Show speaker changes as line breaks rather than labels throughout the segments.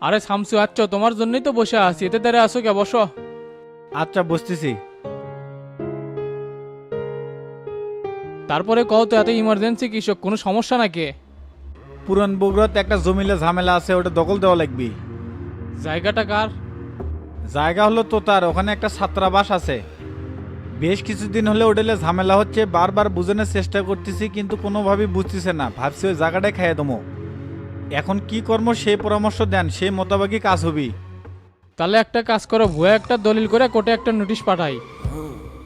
আরে শামসু, আচ্ছা তোমার জন্যই তো বসে আছি, এতে দাঁড়িয়ে আসো কে, বসো।
আচ্ছা বসতেছি।
তারপরে কও তো, এত ইমার্জেন্সি কৃষক, কোনো সমস্যা নাকি?
পুরান বগুড়াতে একটা জমিলে ঝামেলা আছে, ওটা দখল দেওয়া লাগবে।
জায়গাটা কার?
জায়গা হলো তোতার, ওখানে একটা ছাত্রাবাস আছে। বেশ কিছুদিন হলে ওটালে ঝামেলা হচ্ছে, বারবার বোঝানোর চেষ্টা করতেছি কিন্তু কোনোভাবেই বুঝতেছে না। ভাবছি ওই জায়গাটায় খাইয়ে দেবো। এখন কি কর্ম সেই পরামর্শ দেন, সেই মোতাবেকই কাজ হবি।
তাহলে একটা কাজ করো, ভুয়া একটা দলিল করে কোর্টে একটা নোটিশ পাঠাই।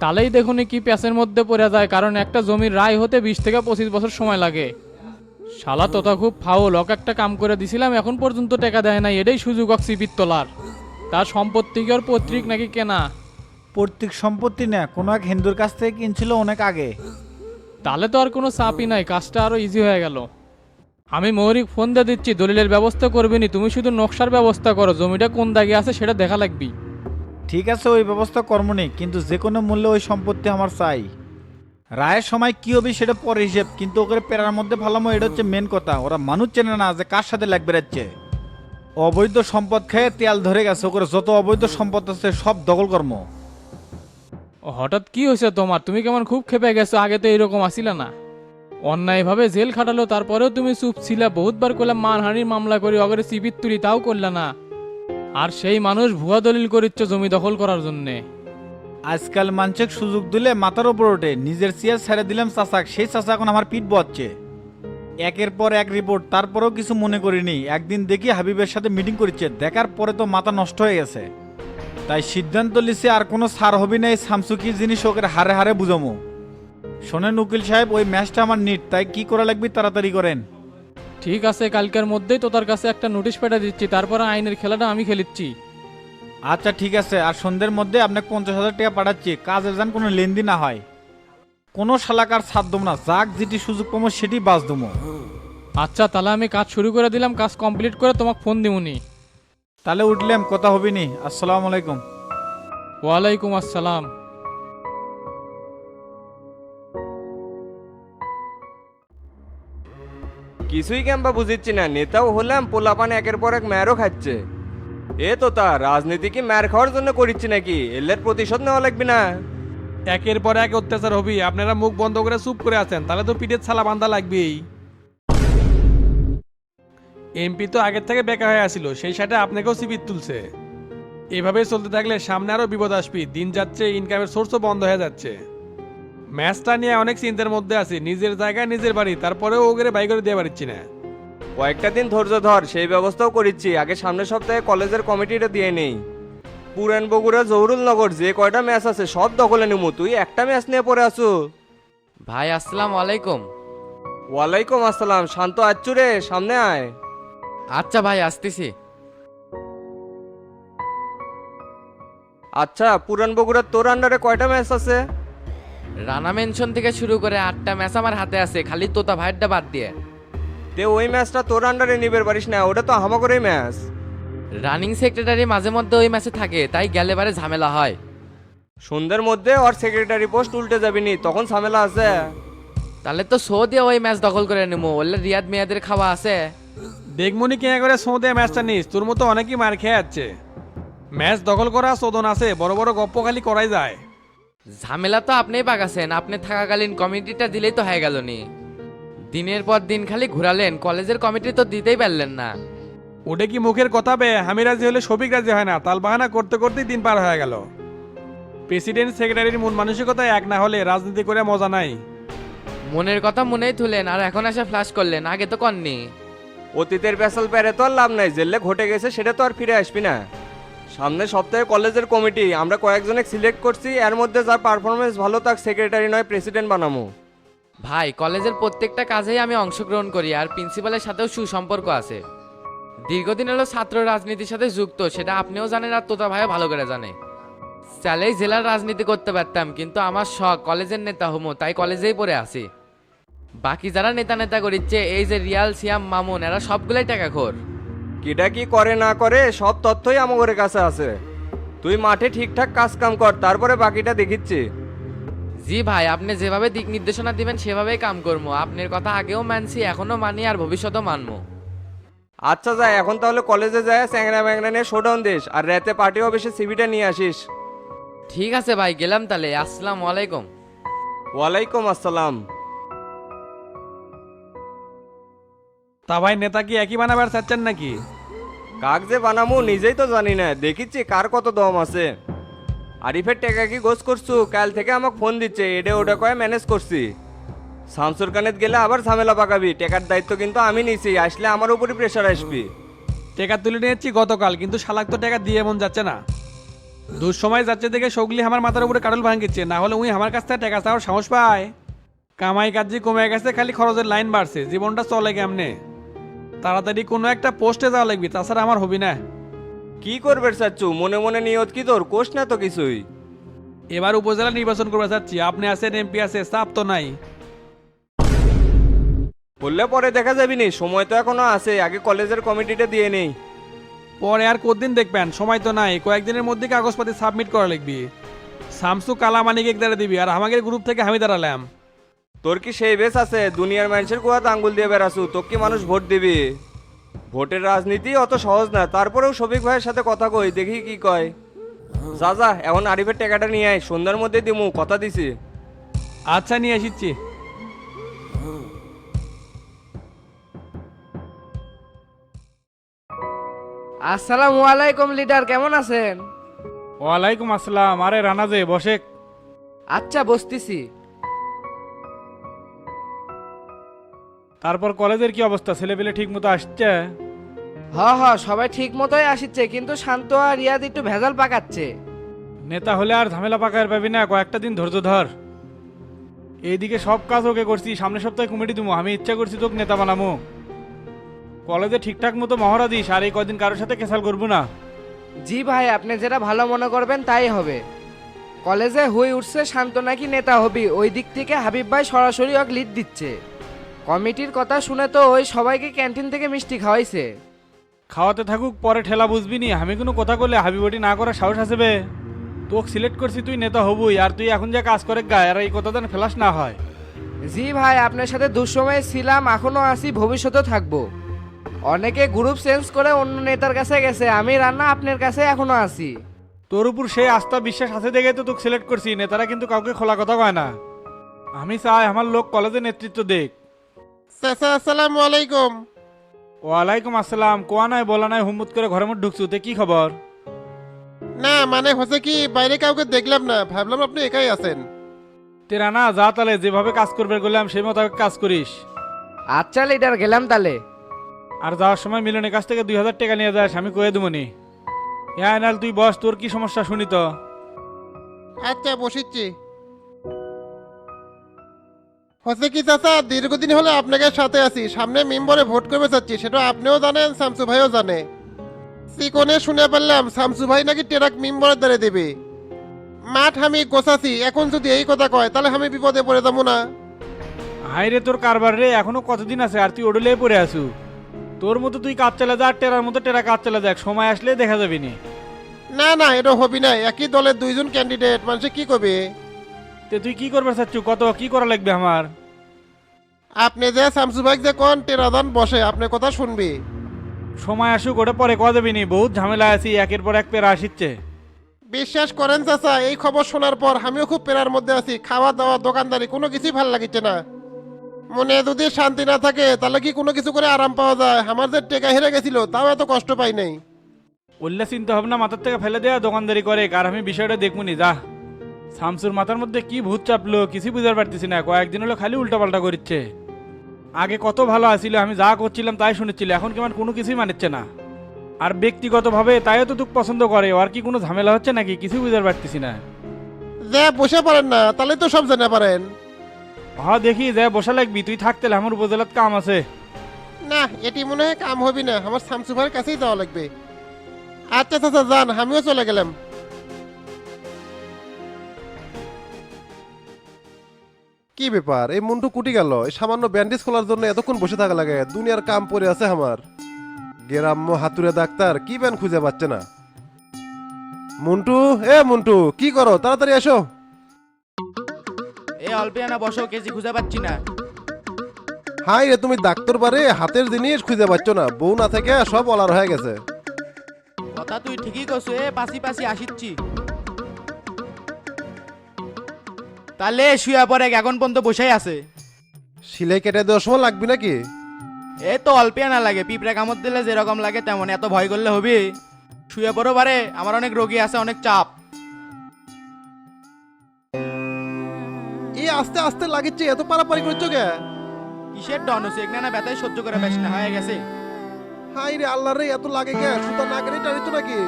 তাহলেই দেখুন কি প্যাসের মধ্যে পড়ে যায়, কারণ একটা জমির রায় হতে 20 থেকে 25 বছর সময় লাগে। শালা তোতা খুব ফাউল, ওকে একটা কাম করে দিছিলাম, এখন পর্যন্ত টাকা দেয় নাই, এটাই সুযোগ সিপির তোলার। তার সম্পত্তি কি ওর পৈতৃক নাকি কেনা?
পৈতৃক সম্পত্তি না, কোনো এক হিন্দুর কাছ থেকে কিনছিল অনেক আগে।
তাহলে তো আর কোনো চাপই নাই, কাজটা আরো ইজি হয়ে গেল। আমি মৌরিক ফোন দিয়ে দিচ্ছি, দলিলের ব্যবস্থা করবিনি, তুমি শুধু নকশার ব্যবস্থা করো, জমিটা কোন দাগে আছে সেটা দেখা লাগবি।
ঠিক আছে, ওই ব্যবস্থা কর্মনি, কিন্তু যে কোনো মূল্যে ওই সম্পত্তি আমার চাই। রায়ের সময় কি হবে সেটা পরে হিসেব, কিন্তু ওকে পেরার মধ্যে ভালামো, এটা হচ্ছে মেন কথা। ওরা মানুষ চেনে না যে কার সাথে লাগবে যাচ্ছে। অবৈধ সম্পদ খেয়ে তেল ধরে গেছে, ওকে যত অবৈধ সম্পদ আছে সব দখল কর্ম।
হঠাৎ কি হয়েছে তোমার? তুমি কেমন খুব খেপে গেছো, আগে তো এরকম আসিলা না। অন্যায়ভাবে জেল খাটালো, তারপরেও তুমি চুপ ছিলা। বহুতবার করলাম মানহানির মামলা করি, অগরে সিবির তুলি, তাও করলা না। আর সেই মানুষ ভুয়া দলিল করিচ্ছ জমি দখল করার জন্যে।
আজকাল মানসিক সুযোগ দিলে মাথার উপর ওঠে। নিজের চেয়ার ছেড়ে দিলাম চাচাক, সেই চাচা এখন আমার পিঠ বচ্ছে। একের পর এক রিপোর্ট, তারপরেও কিছু মনে করিনি। একদিন দেখি হাবিবের সাথে মিটিং করেছে, দেখার পরে তো মাথা নষ্ট হয়ে গেছে। তাই সিদ্ধান্ত লিছে আর কোনো সার হবি না, এই সামসু কি জিনিস ওকে হারে হারে বুঝামো। শোনেন উকিল সাহেব, ওই ম্যাচটা আমার নিট, তাই কি করা লাগবে তাড়াতাড়ি করেন।
ঠিক আছে, কালকের মধ্যেই তো তার কাছে একটা নোটিশ পেটা দিচ্ছি, তারপরে আইনের খেলাটা আমি খেলিচ্ছি।
আচ্ছা ঠিক আছে, আর সন্ধ্যের মধ্যে আপনাকে 50,000 টাকা পাঠাচ্ছি। কাজের যেন কোনো লেনদেন না হয়। কোনো শালাকার ছাড় দেবো না, যাক যেটি সুযোগ পাবো সেটি বাজ দেবো।
আচ্ছা, তাহলে আমি কাজ শুরু করে দিলাম, কাজ কমপ্লিট করে তোমাকে ফোন দিবনি।
তাহলে উঠলাম, কথা হবি নি। আসসালামু আলাইকুম।
ওয়ালাইকুম আসসালাম।
কিছুই কেমবা বুঝিচ্ছি না, নেতাও হলাম, পোলাপান একের পর এক ম্যারও খাচ্ছে। এ তো তা রাজনীতি কি ম্যার খাওয়ার জন্য করিচ্ছি নাকি? এলের প্রতিশোধ নেওয়া লাগবে না?
একের পর এক অত্যাচার হবি, আপনারা মুখ বন্ধ করে চুপ করে আছেন, তাহলে তো পিঠের ছালা বান্ধা লাগবেই। এমপি তো আগের থেকে বেকার হয়ে আসিল, সেই সাথে আপনাকেও সিবির তুলছে। এভাবে চলতে থাকলে সামনে আরো বিপদ আসবি। দিন যাচ্ছে, ইনকামের সোর্সও বন্ধ হয়ে যাচ্ছে। ম্যাচটা নিয়ে অনেক চিন্তার মধ্যে আছি। নিজের জায়গায় নিজের বাড়ি, তারপরেও ওগেরে বাই করে দিয়ে পারছি না।
কয়েকটা দিন ধৈর্য ধর, সেই ব্যবস্থাও করিচ্ছি। আগে সামনের সপ্তাহে কলেজের কমিটিটা দিয়ে নেই। পুরান বগুড়া জহুরুল নগর যে কয়টা ম্যাচ আছে সব দখলে নিমু, তুই একটা ম্যাচ নিয়ে পড়ে আসু।
ভাই আসসালামু আলাইকুম।
ওয়ালাইকুম আসসালাম। শান্ত আচ্ছু রে, সামনে আয়।
আচ্ছা ভাই, আসতেছি।
আচ্ছা, পুরান বগুড়ার তোর আন্ডারে কয়টা ম্যাচ আছে?
রানা মেনশন থেকে শুরু করে 8টা ম্যাচ আমার হাতে আছে, খালি তোতা ভাইয়েরটা বাদ দিয়ে।
তে ওই ম্যাচটা তোর আন্ডারে নিবের পারিস না, ওটা তো হামাগরেই ম্যাচ।
রানিং সেক্রেটারি মাঝে মধ্যে ওই ম্যাচে থাকে, তাই গেলে বারে ঝামেলা হয়।
সন্ধ্যের মধ্যে ওর সেক্রেটারি পোস্ট উল্টে যাবিনি, তখন ঝামেলা আছে।
তাহলে তো শো দিয়ে ওই ম্যাচ দখল করে নেবো, ওলে রিয়াদ মিয়াদের খাওয়া আছে।
দেখমনি কে করে সৌদে ম্যাচটা নিস, তোর মতো অনেকেই মার খেয়ে যাচ্ছে। ম্যাচ দখল করা চোদন আছে, বড় বড় গপ্প খালি করাই যায়।
ঝামেলা তো আপনিই পাকাছেন, আপনি থাকাকালীন কমিটিটা দিলেই তো হয়ে গেল নি। দিনের পর দিন খালি ঘুরালেন, কলেজের কমিটি তো দিতেই পারলেন না।
ওটা কি মুখের কথা বে? আমি রাজি হলে সবিক রাজি হয় না, তালবাহানা করতে করতেই দিন পার হয়ে গেল। প্রেসিডেন্ট সেক্রেটারির মন মানসিকতা এক না হলে রাজনীতি করে মজা নাই।
মনের কথা মনেই তুলেন, আর এখন এসে ফ্লাশ করলেন, আগে তো করনি।
অতীতের পেশাল পেরে তো আর লাভ নাই, জেলে ঘটে গেছে সেটা তো আর ফিরে আসবি না। সামনের সপ্তাহে কলেজের কমিটি আমরা কয়েকজনে সিলেক্ট করছি, এর মধ্যে যার পারফরমেন্স ভালো তার সেক্রেটারি নয় প্রেসিডেন্ট বানামো।
ভাই, কলেজের প্রত্যেকটা কাজেই আমি অংশগ্রহণ করি, আর প্রিন্সিপালের সাথেও সুসম্পর্ক আছে। দীর্ঘদিন হলো ছাত্র রাজনীতির সাথে যুক্ত, সেটা আপনিও জানেন আর তোতা ভাইও ভালো করে জানে। চাইলেই জেলার রাজনীতি করতে পারতাম, কিন্তু আমার শখ কলেজের নেতা হমো, তাই কলেজেই পড়ে আছি। বাকি যারা নেতা নেতা করিচ্ছে, এই যে রিয়াল সিয়াম মামুন, এরা সবগুলাই টাকাখোর।
কিটা কি করে না করে সব তথ্যই আমাদের কাছে আছে। তুই মাঠে ঠিকঠাক কাজ কাম কর, তারপরে বাকিটা দেখিচ্ছি।
জি ভাই, আপনি যেভাবে দিক নির্দেশনা দিবেন সেভাবেই কাম করবো। আপনার কথা আগেও মানছি, এখনো মানি, আর ভবিষ্যতেও মানবো।
আচ্ছা যাই, এখন তাহলে কলেজে যায় চ্যাংরা ম্যাংরা নিয়ে শোডাউন দিস, আর রাতে পার্টি অফিসে সিভিটা নিয়ে আসিস।
ঠিক আছে ভাই, গেলাম তাহলে। আসসালামু আলাইকুম।
ওয়ালাইকুম আসসালাম।
তা ভাই, নেতা কি একই বানাবার চাচ্ছেন নাকি?
কাক যে বানামু নিজেই তো জানি না, দেখিচ্ছি কার কত দম আছে। আরিফের টাকা কি গোছ করছু? কাল থেকে আমাকে ফোন দিচ্ছে, এটা ওটা কয়ে ম্যানেজ করছি। শামসুর কানেত গেলে আবার ঝামেলা পাকাবি, টাকার দায়িত্ব কিন্তু আমি নিছি, আসলে আমার উপরই প্রেশার আসবি।
টাকা তুলে নিয়েছি গতকাল, কিন্তু শালাক তো টাকা দিয়ে মন যাচ্ছে না। দুঃসময় যাচ্ছে দেখে সগলি আমার মাথার উপরে কাটল ভাঙিচ্ছে, না হলে উই আমার কাছ থেকে টাকা চাওয়ার সাহস পায়? কামাই কাজি কমে গেছে, খালি খরচের লাইন বাড়ছে, জীবনটা চলে কেমনে? তাড়াতাড়ি কোনো একটা পোস্টে যাওয়া লাগবে, তাছাড়া আমার হবি না।
কি করবে চাচ্ছু? মনে মনে নিয়ত কি তোর? কোষ না তো কিছুই।
এবার উপজেলা নির্বাচন করতে চাচ্ছি, আপনি আছেন, এমপি আছে, চাপ তো নাই।
বললে পরে দেখা যাবি নি, সময় তো এখনো আছে, আগে কলেজের কমিটিটা দিয়ে নেই।
পরে আর কতদিন দেখবেন, সময় তো নাই, কয়েকদিনের মধ্যে কাগজপাতি সাবমিট করা লাগবে। শামসু কালামানিকে দাঁড়া দিবি, আর আমাদের গ্রুপ থেকে আমি দাঁড়ালাম।
তোর কি সেই বেশ আছে? দুনিয়ার মানুষের কুয়াতে আঙ্গুল দিয়ে বেড়াছু, তোর কি মানুষ ভোট দিবি? ভোটের রাজনীতি অত সহজ না, তারপরেও শফিক ভাইয়ের সাথে কথা কই, দেখি কি কয়। যা যা, এখন আরিফের টাকাটা নিয়ে আয়, সন্ধ্যার মধ্যে দিমু, কথা দিছি।
আচ্ছা, নিয়ে এসেছি।
আসসালামু আলাইকুম লিডার, কেমন আছেন?
ওয়ালাইকুম আসসালাম। আরে রানা যে বসে।
আচ্ছা, বসতেছি।
তারপর কলেজের কি অবস্থা? ছেলেপেলে ঠিক মতো আসছে?
হ, সবাই ঠিক মতোই আসছে, কিন্তু শান্ত আর রিয়াদ একটু ভেজাল পাকাচ্ছে।
নেতা হলে আর ঝামেলা পাকার পাবি না, কয়েকটা দিন ধৈর্য ধর। এইদিকে সব কাজ ওকে করছি, সামনের সপ্তাহে কমিটি দিবো, আমি ইচ্ছা করছি তোকে নেতা বানামো। কলেজে ঠিকঠাক মতো মহড়া দিস, আর এই কদিন কারোর সাথে কেসাল করবো না।
জি ভাই, আপনি যেটা ভালো মনে করবেন তাই হবে। কলেজে হয়ে উঠছে শান্ত নাকি নেতা হবি, ওই দিক থেকে হাবিব ভাই সরাসরি ওকে লিড দিচ্ছে। কমিটির কথা শুনে তো ওই সবাইকে ক্যান্টিন থেকে মিষ্টি খাওয়াইছে।
খাওয়াতে থাকুক, পরে ঠেলা বুঝবি নি। আমি কোনো কথা করলে হাবিবটি না করার সাহস আসবে? তোকে সিলেক্ট করছি, তুই নেতা হবই, আর তুই এখন যা কাজ করে গায়ে, আর এই কথা যেন ফেলাস না হয়।
জি ভাই, আপনার সাথে দুঃসময়ে ছিলাম, এখনো আছি, ভবিষ্যতেও থাকবো। অনেকে গ্রুপ চেঞ্জ করে অন্য নেতার কাছে গেছে, আমি রান্না আপনার কাছে এখনো আছি।
তোর উপর সেই আস্থা বিশ্বাস আছে দেখে তো তোকে সিলেক্ট করছি। নেতারা কিন্তু কাউকে খোলা কথা কয় না। আমি চাই আমার লোক কলেজে নেতৃত্ব দেখ।
চাচা আসসালামু আলাইকুম।
ওয়ালাইকুম আসসালাম। কোয়া নাই বলা নাই, হুম্মুত করে ঘরের মধ্যে ঢুকছু, তে কি খবর?
না মানে হচ্ছে কি, বাইরে কাউকে দেখলাম না, ভাবলাম আপনি একাই আছেন।
তেরা না যা, তাহলে যেভাবে কাজ করবে বললাম সেই মোতাবেক কাজ করিস।
আচ্ছা লিডার, গেলাম তাহলে।
আর যাওয়ার সময় মিলনের কাছ থেকে 2000 টাকা নিয়ে যাস, আমি কয়ে দেবনি। হ্যাঁ নাল তুই বস, তোর কি সমস্যা শুনি তো।
আচ্ছা বসিচ্ছি। হচ্ছে কি চাচা, দীর্ঘদিন হলে আপনাকে সাথে আছি, সামনে মেম্বরে ভোট করবে চাচ্ছি, সেটা আপনিও জানেন, শামসু ভাইও জানে। সিকনে শুনে পারলাম শামসু ভাই নাকি টেরাক মেম্বরে দাঁড়িয়ে দেবে। মাঠ আমি গোছাছি, এখন যদি এই কথা কয় তাহলে আমি বিপদে পড়ে যাবো না?
হাই রে তোর কারবার রে, এখনো কতদিন আছে আর তুই ওডলে পড়ে আসু। তোর মতো তুই কাজ চালা যা, আর টেরার মতো টেরা কাজ চালা যাক, সময় আসলে দেখা যাবি নি।
না না, এটা হবি না, একই দলের দুইজন ক্যান্ডিডেট, মানুষে কি করবে?
তে তুই কি করবে চাচ্ছু? কত কি করা লাগবে আমার?
আপনি যে শামসু ভাই যে কোন টেরাদান বসে, আপনার কথা শুনবি।
সময় আসুক, ওটা পরে কয়া যাবি নি, বহুত ঝামেলা আছি, একের পর এক পেরা আসিচ্ছে।
বিশ্বাস করেন চাচা, এই খবর শোনার পর আমিও খুব পেরার মধ্যে আছি। খাওয়া দাওয়া দোকানদারি কোনো কিছুই ভালো লাগিচ্ছে না। মনে যদি শান্তি না থাকে তাহলে কি কোনো কিছু করে আরাম পাওয়া যায়? আমার যে টেকা হেরে গেছিল তাও এত কষ্ট পাই নাই।
উল্লে চিন্তা ভাবনা মাথার থেকে ফেলে দেয়া, দোকানদারি করে, আর আমি বিষয়টা দেখবনি যা। শামসুর মাথার মধ্যে কি ভূত চাপলো কিছু বুঝতে পারতেছি না, কয়েকদিন হলো খালি উল্টাপাল্টা করছে। আগে কত ভালো আছিল, আমি যা করছিলাম তাই শুনেছিল, এখন কেমন কোনো কিছুই মানিচ্ছে না। আর ব্যক্তিগতভাবে তাইও তো তোকে পছন্দ করে, আর কি কোনো ঝামেলা হচ্ছে নাকি কিছু বুঝতে পারতেছি না।
যে বসে পারেন না তাহলে তো সব জানা পারেন।
হ্যাঁ দেখি যে বসা লাগবি, তুই থাকতে আমার উপজেলাত কাম আছে।
না এটি মনে হয় কাম হবি না, আমার শামসু ভাইয়ের কাছেই যাওয়া লাগবে। আচ্ছা চাচা যান, আমিও চলে গেলাম। কি ব্যাপার, এই মুন্টু কুটি গেল? এই সামান্য ব্যান্ডেজ খোলার জন্য এতক্ষণ বসে থাকা লাগে? দুনিয়ার কাম পড়ে আছে আমার। গ্রাম্য হাতুড়ে ডাক্তার কি ব্যান খুঁজে পাচ্ছে না। মুন্টু, এ মুন্টু কি করো, তাড়াতাড়ি এসো।
এ অল্পে আনা বসো, কেজি খুঁজে পাচ্ছি না।
হাই রে, তুমি ডাক্তার বারে হাতের জিনিস খুঁজে পাচ্ছ না, বউ না থেকে সব অলার হয়ে গেছে।
কথা তুই ঠিকই কছু, এ পাশি পাশি আসিচ্ছি। তাহলে শুয়া পরে এখন পর্যন্ত বসেই আছে।
সিলাই কেটে দেওয়ার সময় লাগবে নাকি?
এ তো অল্পে না লাগে, পিঁপড়া কামড় দিলে যেরকম লাগে তেমন, এত ভয় করলে হবে? শুয়ে পড়ো পারে, আমার অনেক রোগী আছে, অনেক চাপ।
এই আস্তে আস্তে লাগিচ্ছে, এত পারাপারি করছো কে?
কিসের ডন হচ্ছে এখানে, না ব্যথায় সহ্য করে বেশ না হয়ে গেছে।
হাই রে আল্লাহ রে, এত লাগে কে? সুতা না কেটে টানিত নাকি?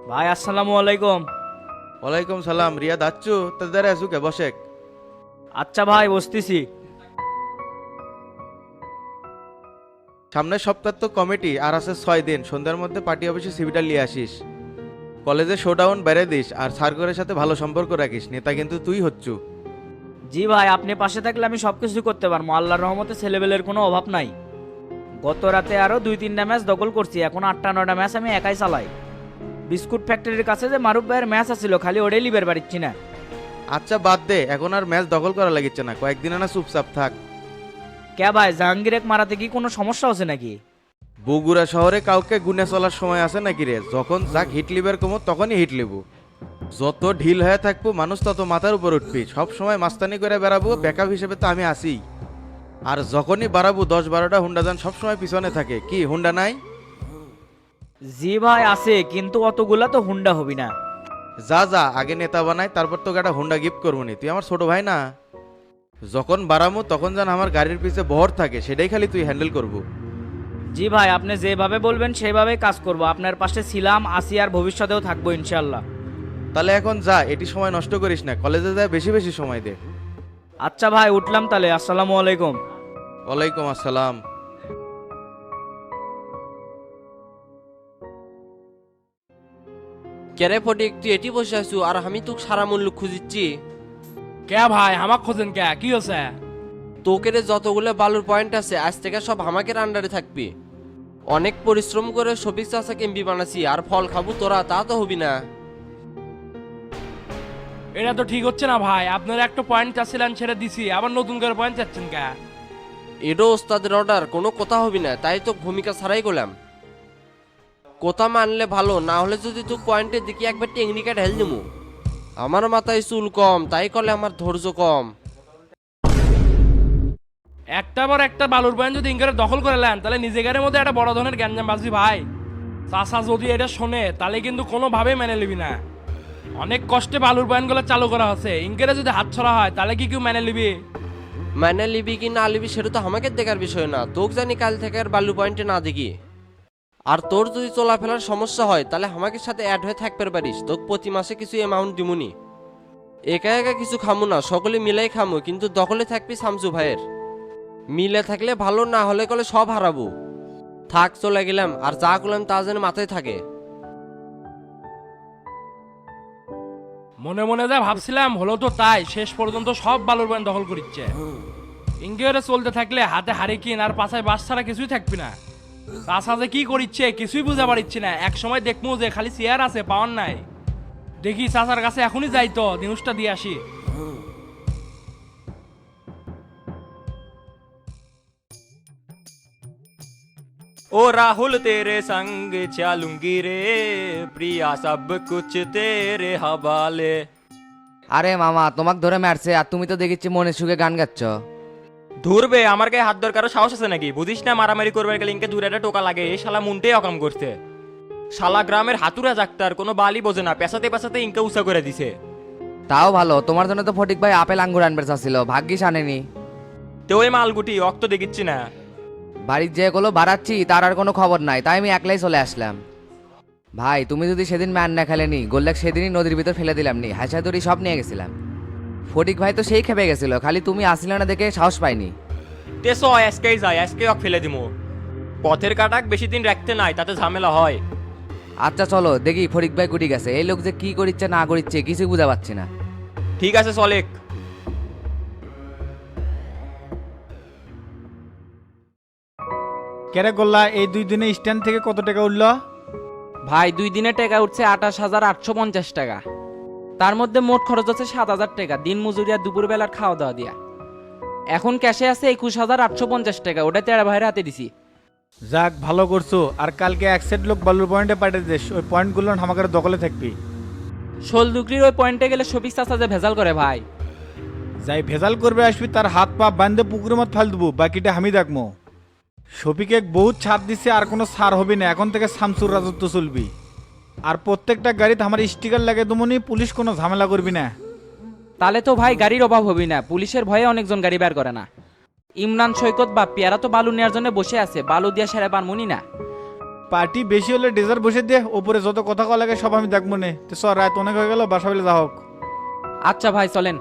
ভাই আসসালামু আলাইকুম।
ওয়ালাইকুম সালাম। রিয়া দাচ্ছু তাদের আসুকে বসেক।
আচ্ছা ভাই বসতেছি।
সামনের সপ্তাহ তো কমিটি আর আছে 6 দিন, সন্ধ্যার মধ্যে পার্টি অফিসে সিভিটা নিয়ে আসিস। কলেজে শোডাউন বেড়ে দিস আর সার্কলের সাথে ভালো সম্পর্ক রাখিস, নেতা কিন্তু তুই হচ্ছু।
জি ভাই, আপনি পাশে থাকলে আমি সবকিছু করতে পারবো, আল্লাহর রহমতে ছেলেবেলের কোনো অভাব নাই। গত রাতে আরো 2-3টা ম্যাচ দখল করছি, এখন 8-9টা ম্যাচ আমি একাই চালাই। বিস্কুট ফ্যাক্টরির কাছে যে মারুফ ভাইয়ের ম্যাচ আছিল, খালি ওটাই লিবার পারিচ্ছি না।
আচ্ছা বাদ দে, এখন আর ম্যাচ দখল করা লাগিচ্ছে না, কয়েকদিন না চুপচাপ থাক।
কে ভাই, জাহাঙ্গীরেক মারাতে কি কোনো সমস্যা হচ্ছে নাকি?
বগুড়া শহরে কাউকে গুনে চলার সময় আছে নাকি রে? যখন যাক হিট লিবার কমো তখনই হিট লিবু। যত ঢিল হয়ে থাকবো মানুষ তত মাথার উপর উঠবি, সব সময় মাস্তানি করে বেড়াবো, ব্যাকআপ হিসেবে তো আমি আসি। আর যখনই বাড়াবো 10-12টা হুন্ডা যান সবসময় পিছনে থাকে, কি হুন্ডা নাই?
জি ভাই আছে, কিন্তু অতগুলা তো হুন্ডা হবি না।
যা যা আগে নেতা বানাই, তারপর তোকে একটা হুন্ডা গিফট করবো নি, তুই আমার ছোট ভাই না? যখন বাড়ামো তখন যেন আমার গাড়ির পিছে বহর থাকে, সেটাই খালি তুই হ্যান্ডেল করবো।
জি ভাই, আপনি যেভাবে বলবেন সেভাবেই কাজ করব, আপনার পাশে ছিলাম, আসি আর ভবিষ্যতেও থাকবো ইনশাল্লাহ।
তাহলে এখন যা, এটি সময় নষ্ট করিস না, কলেজে যায় বেশি বেশি সময় দে।
আচ্ছা ভাই, উঠলাম তাহলে, আসসালামু আলাইকুম।
ওয়ালাইকুম আসসালাম।
কেরে ফটিক, তুই এটি বসে আছু আর আমি তোকে সারা মূল্য খুঁজিচ্ছি।
কে ভাই আমাক খোঁজেন কে, কি হচ্ছে?
তোকে রে যতগুলো বালুর পয়েন্ট আছে আজ থেকে সব আমাকের আন্ডারে থাকবি। অনেক পরিশ্রম করে শফিক চাচাকে এমপি বানাচ্ছি, আর ফল খাবো তোরা, তা তো হবি না।
এটা তো ঠিক হচ্ছে না ভাই, আপনার একটা পয়েন্ট চাচ্ছিলেন ছেড়ে দিছি, আবার নতুন করে পয়েন্ট চাচ্ছেন কে?
এডো ওস্তাদের অর্ডার, কোনো কথা হবি না, তাই তো ভূমিকা ছাড়াই করলাম। কথা মানলে ভালো, না হলে যদি তুই পয়েন্টের দিকে একবার টেকনিকা ঢেল দিমু। আমার মাথায় চুল কম, তাই করলে আমার ধৈর্য কম।
একটা বার একটা বালুর পয়েন্ট যদি ইনকারে দখল করে নেন, তাহলে নিজেদের মধ্যে একটা বড় ধরনের গ্যাঞ্জাম বাজবি ভাই। চাষা যদি এটা শোনে তাহলে কিন্তু কোনোভাবেই মেনে নিবি না। অনেক কষ্টে বালুর পয়েন্টগুলো চালু করা হচ্ছে, ইনকারে যদি হাত ছড়া হয় তাহলে কি কেউ মেনে নিবি?
মানে লিবি কি না লিবি সেটা তো আমাকে দেখার বিষয় না, তোকে জানি কাল থেকে আর বালু পয়েন্টে না দেখি। আর তোর যদি চলাফেরার সমস্যা হয় তাহলে আমাকে সাথে অ্যাড হয়ে থাকতে পারিস, তোকে প্রতি মাসে কিছু অ্যামাউন্ট দিমুনি। একা একা কিছু খামু না, সকলে মিলাই খামু, কিন্তু দখলে থাকবি শামসু ভাইয়ের। মিলে থাকলে ভালো, না হলে কলে সব হারাবো। থাক, চলে গেলাম, আর যা করলাম তা যেন মাথায় থাকে।
মনে মনে যা ভাবছিলাম হলো তো তাই, শেষ পর্যন্ত সব বালুর পয়েন্ট দখল করিচ্ছে। ইনকারে চলতে থাকলে হাতে হারিকেন আর পাছায় বাস ছাড়া কিছুই থাকবি না। চাষা যে কি করিচ্ছে কিছুই বুঝা পারিচ্ছি না, এক সময় দেখবো যে খালি চেয়ার আছে, পাওয়ার নাই। দেখি চাচার কাছে এখনই যাই তো, নিউজটা দিয়ে আসি।
ओ राहुल तेरे संग चलूंगी रे, प्रिया सब कुछ तेरे हवाले।
আরে মামা, তোমাক ধরে মারছে আর তুমি তো দেখিচ্ছি মনের সুখে গান গাচ্ছ।
ধরবে আমার গায়ে হাত দরকারও সাহস আছে নাকি? বুঝিস না, মারামারি করবার গেলে ইনকে দূরে একটা টোকা লাগে, এই শালা মুন্টে অকাম করছে। শালা গ্রামের হাতুরা ডাক্তার, কোনো বালি বোঝে না, পেছাতে পেছাতে ইনকে উঁচা করে দিছে।
তাও ভালো, তোমার জন্য তো ফটিক ভাই আপেল আঙ্গুর আনবে চাচ্ছিল, ভাগ্যিস আনেনি।
তো ওই মালগুটি অক্ত দেখিচ্ছি না।
বাড়ির যে গুলো বাড়াচ্ছি তার আর কোনো খবর নাই, তাই আমি একলাই চলে আসলাম। ভাই তুমি যদি সেদিন ম্যান না খেলেনি, গোল্লাক সেদিনই নদীর ভিতর ফেলে দিলাম নি, হাসাদুরি সব নিয়ে গেছিলাম। ফটিক ভাই তো সেই খেপে গেছিল, খালি তুমি আসলে না দেখে সাহস পাইনি।
তেসো আজকেই যায়, আজকে অক ফেলে দিমু। পথের কাটাক বেশি দিন রাখতে নাই, তাতে ঝামেলা হয়।
আচ্ছা চলো দেখি ফটিক ভাই কুটি গেছে, এই লোক যে কি করিচ্ছে না করিচ্ছে কিছুই বুঝা পাচ্ছি না।
ঠিক আছে চলেক।
কেরে গোল্লা, এই 2 দিনে স্ট্যান্ড থেকে কত টাকা উঠলো?
ভাই 2 দিনে টাকা উঠছে 28,850 টাকা।
তার মধ্যে মোট খরচ হচ্ছে 7,000 টাকা, দিন মজুরিয়া দুপুর বেলার খাওয়া দাওয়া দিয়া। এখন ক্যাশে আছে 21,850 টাকা, ওটা তেরা ভাইয়ের হাতে দিছি।
যাক ভালো করছো। আর কালকে এক সেট লোক বালুর পয়েন্টে পাঠিয়ে দিস, ওই পয়েন্টগুলো আমাদের দখলে থাকবি।
শোলদুকরির ওই পয়েন্টে গেলে শফিক চাচা যে ভেজাল করে ভাই।
যাই ভেজাল করবে আসবি তার হাত পা বান্ধে পুকুরের মত ফাল দেবো, বাকিটা আমি দেখবো। শফিকে বহুত ছাড় দিছে, আর কোনো ছাড় হবে না, এখন থেকে শামসুর রাজত্ব চলবি। আর প্রত্যেকটা গাড়িতে আমার স্টিকার লাগে দমনি, পুলিশ কোনো ঝামেলা করবি না।
তাহলে তো ভাই গাড়ির অভাব হবি না, পুলিশের ভয়ে অনেকজন গাড়ি বের করে না। ইমরান সৈকত বা পেয়ারা তো বালু নেওয়ার জন্য বসে আছে, বালু দিয়ে সেরে পারমুনি না।
পার্টি বেশি হলে ডেজার বসে দে, ওপরে যত কথা কওয়া লাগে সব আমি দেখবো নে। তো সর, রাত অনেক হয়ে গেল, বাসা বেলে যা হোক।
আচ্ছা ভাই চলেন।